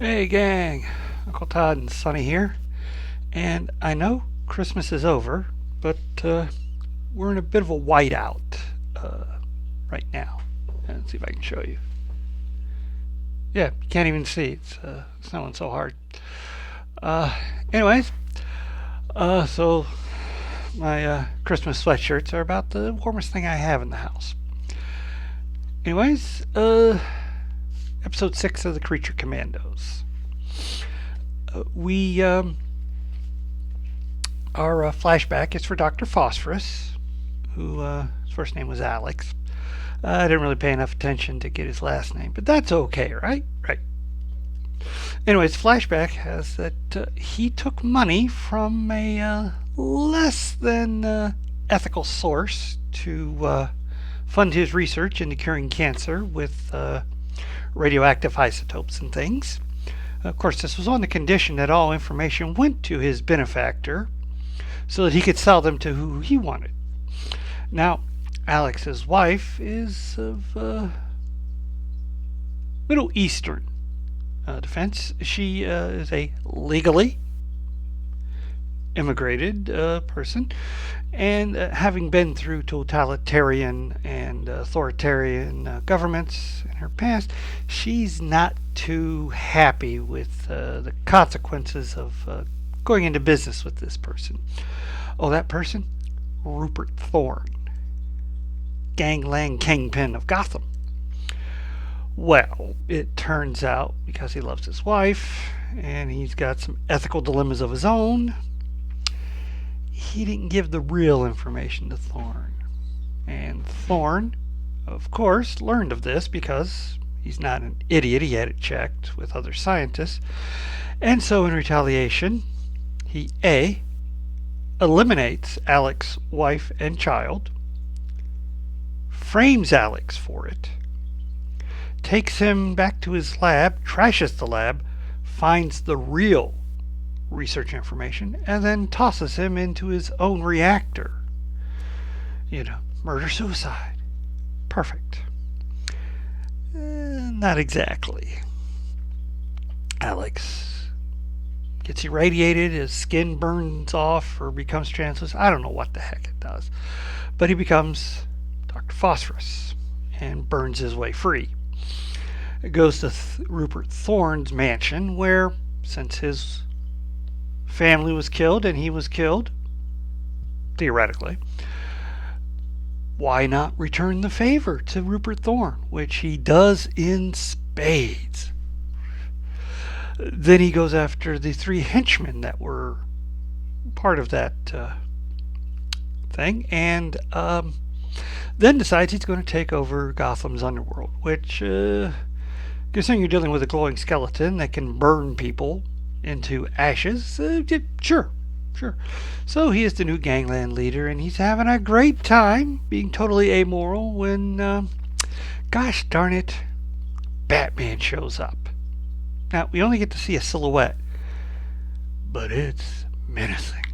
Hey gang, Uncle Todd and Sonny here. And I know Christmas is over, but we're in a bit of a whiteout right now. And let's see if I can show you. Yeah, you can't even see. It's snowing so hard. Uh, anyways, so my Christmas sweatshirts are about the warmest thing I have in the house. Anyways, episode 6 of the Creature Commandos. We Our flashback is for Dr. Phosphorus, who his first name was Alex. I didn't really pay enough attention to get his last name, but that's okay, right? Right. Anyways, flashback has that he took money from a less than ethical source to fund his research into curing cancer with radioactive isotopes and things. Of course, this was on the condition that all information went to his benefactor so that he could sell them to who he wanted. Now, Alex's wife is of Middle Eastern defense. She is a legally immigrated person, and having been through totalitarian and authoritarian governments in her past, she's not too happy with the consequences of going into business with this person. Oh, that person? Rupert Thorne, gangland kingpin of Gotham. Well, it turns out because he loves his wife and he's got some ethical dilemmas of his own, he didn't give the real information to Thorne. And Thorne, of course, learned of this because he's not an idiot. He had it checked with other scientists. And so, in retaliation, he A. eliminates Alex's wife and child, frames Alex for it, takes him back to his lab, trashes the lab, finds the real research information, and then tosses him into his own reactor. Murder suicide. Perfect. Not exactly. Alex gets irradiated, his skin burns off or becomes translucent. I don't know what the heck it does. But he becomes Dr. Phosphorus and burns his way free. It goes to Rupert Thorne's mansion where, since his family was killed and he was killed, theoretically, why not return the favor to Rupert Thorne, which he does in spades. Then he goes after the 3 henchmen that were part of that thing, and then decides he's going to take over Gotham's underworld, which, considering you're dealing with a glowing skeleton that can burn people into ashes, sure. So he is the new gangland leader, and he's having a great time being totally amoral when, gosh darn it, Batman shows up. Now, we only get to see a silhouette, but it's menacing.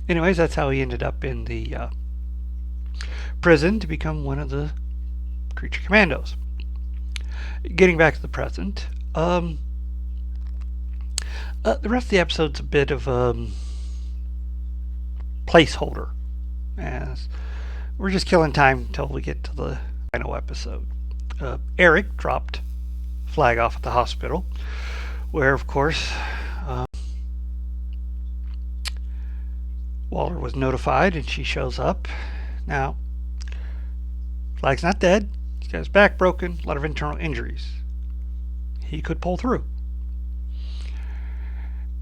Anyways, that's how he ended up in the prison to become one of the Creature Commandos. Getting back to the present, the rest of the episode's a bit of a placeholder, as we're just killing time until we get to the final episode. Eric dropped Flag off at the hospital, where, of course, Waller was notified, and she shows up. Now, Flag's not dead. He's got his back broken, a lot of internal injuries. He could pull through.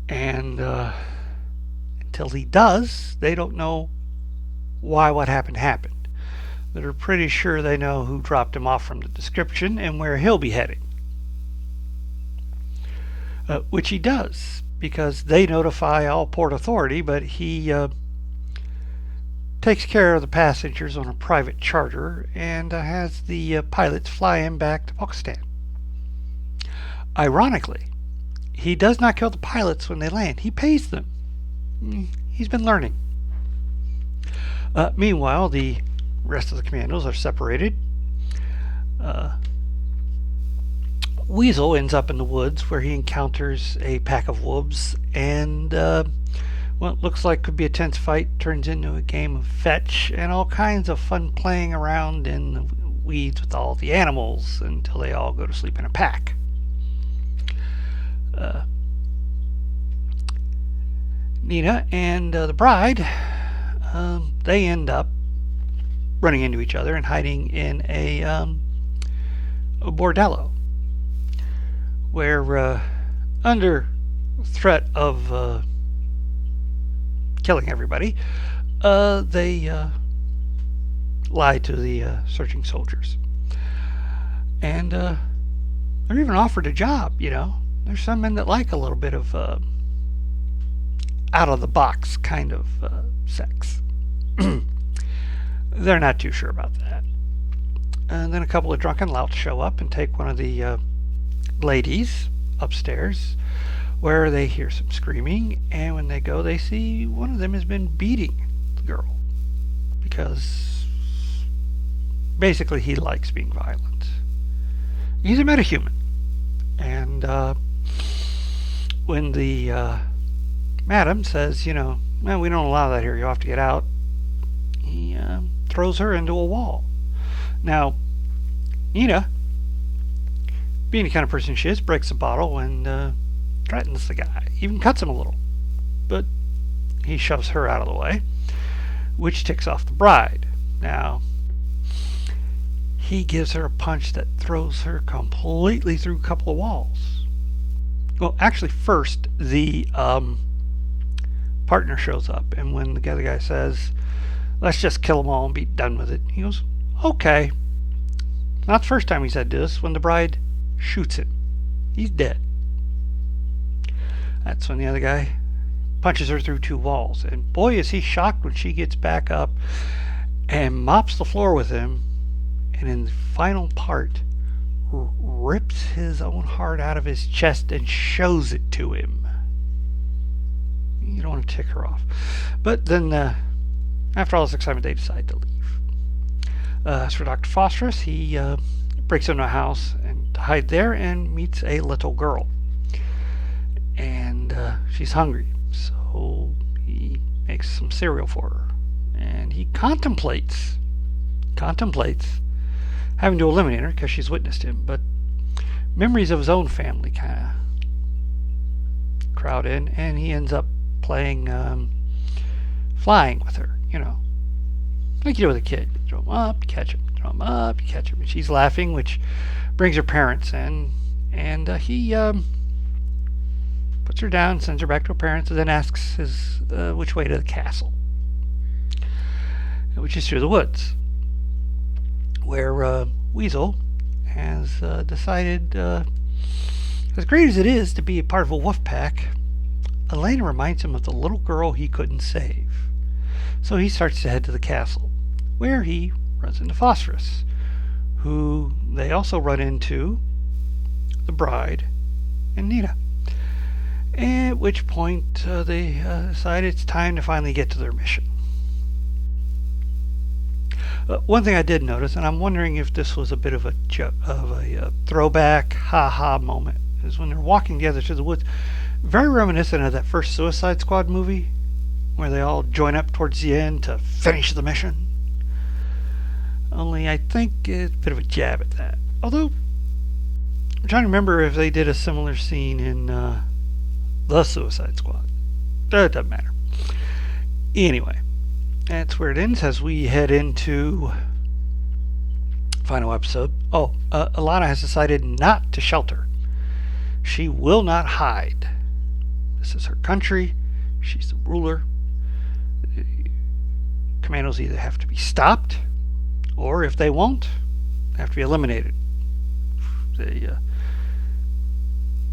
And until he does, they don't know why what happened. But are pretty sure they know who dropped him off from the description and where he'll be heading. Which he does, because they notify all Port Authority, but he takes care of the passengers on a private charter and has the pilots fly him back to Pakistan. Ironically, he does not kill the pilots when they land. He pays them. He's been learning. Meanwhile, the rest of the commandos are separated. Weasel ends up in the woods where he encounters a pack of wolves, and what looks like could be a tense fight turns into a game of fetch and all kinds of fun playing around in the weeds with all the animals until they all go to sleep in a pack. Nina and the bride, they end up running into each other and hiding in a bordello, where under threat of killing everybody, they lie to the searching soldiers. And they're even offered a job, you know. There's some men that like a little bit of out of the box kind of sex. They're not too sure about that. And then a couple of drunken louts show up and take one of the ladies upstairs, where they hear some screaming, and when they go, they see one of them has been beating the girl because basically he likes being violent. He's a metahuman, and when the madam says, you know, well, we don't allow that here, you have to get out, he throws her into a wall. Now, Nina, being the kind of person she is, breaks a bottle and threatens the guy, even cuts him a little. But he shoves her out of the way, which ticks off the bride. Now, he gives her a punch that throws her completely through a couple of walls. Well, actually, first, the partner shows up, and when the other guy says, let's just kill them all and be done with it, he goes, okay. Not the first time he said this. When the bride shoots him, he's dead. That's when the other guy punches her through two walls. And boy, is he shocked when she gets back up and mops the floor with him. And in the final part, rips his own heart out of his chest and shows it to him. You don't want to tick her off. But then, after all this excitement, they decide to leave. As for Dr. Phosphorus, he breaks into a house and hides there and meets a little girl. And she's hungry, so he makes some cereal for her. And he contemplates having to eliminate her because she's witnessed him. But memories of his own family kind of crowd in, and he ends up playing flying with her, you know, like you do with a kid. You throw him up, you catch him, throw him up, you catch him. And she's laughing, which brings her parents in, and he puts her down, sends her back to her parents, and then asks which way to the castle, which is through the woods, where Weasel has decided, as great as it is to be a part of a wolf pack, Elena reminds him of the little girl he couldn't save. So he starts to head to the castle, where he runs into Phosphorus, who they also run into the bride and Nina. At which point they decide it's time to finally get to their mission. One thing I did notice, and I'm wondering if this was a bit of a throwback ha-ha moment, is when they're walking together through the woods, very reminiscent of that first Suicide Squad movie, where they all join up towards the end to finish the mission. Only I think it's a bit of a jab at that. Although, I'm trying to remember if they did a similar scene in the Suicide Squad. It doesn't matter. Anyway, that's where it ends as we head into final episode. Alana has decided not to shelter. She will not hide. This is her country. She's the ruler. The Commandos either have to be stopped, or if they won't, they have to be eliminated.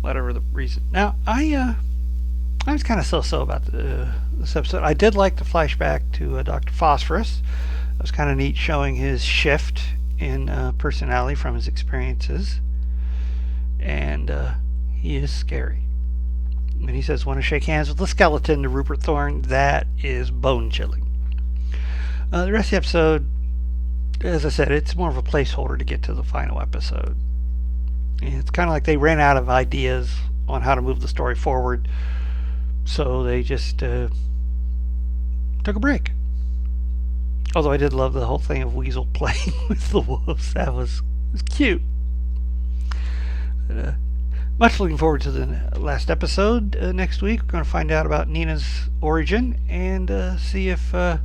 Whatever the reason. Now, I was kind of so-so about this episode. I did like the flashback to Dr. Phosphorus. It was kind of neat showing his shift in personality from his experiences. And he is scary. When he says, want to shake hands with the skeleton to Rupert Thorne, that is bone-chilling. The rest of the episode, as I said, it's more of a placeholder to get to the final episode. It's kind of like they ran out of ideas on how to move the story forward, so they just took a break. Although I did love the whole thing of Weasel playing with the wolves. That was cute. But, much looking forward to the last episode next week. We're going to find out about Nina's origin and see if how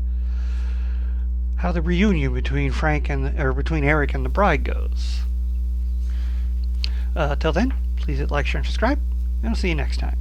the reunion between between Eric and the bride goes. Till then, please hit like, share, and subscribe, and I'll see you next time.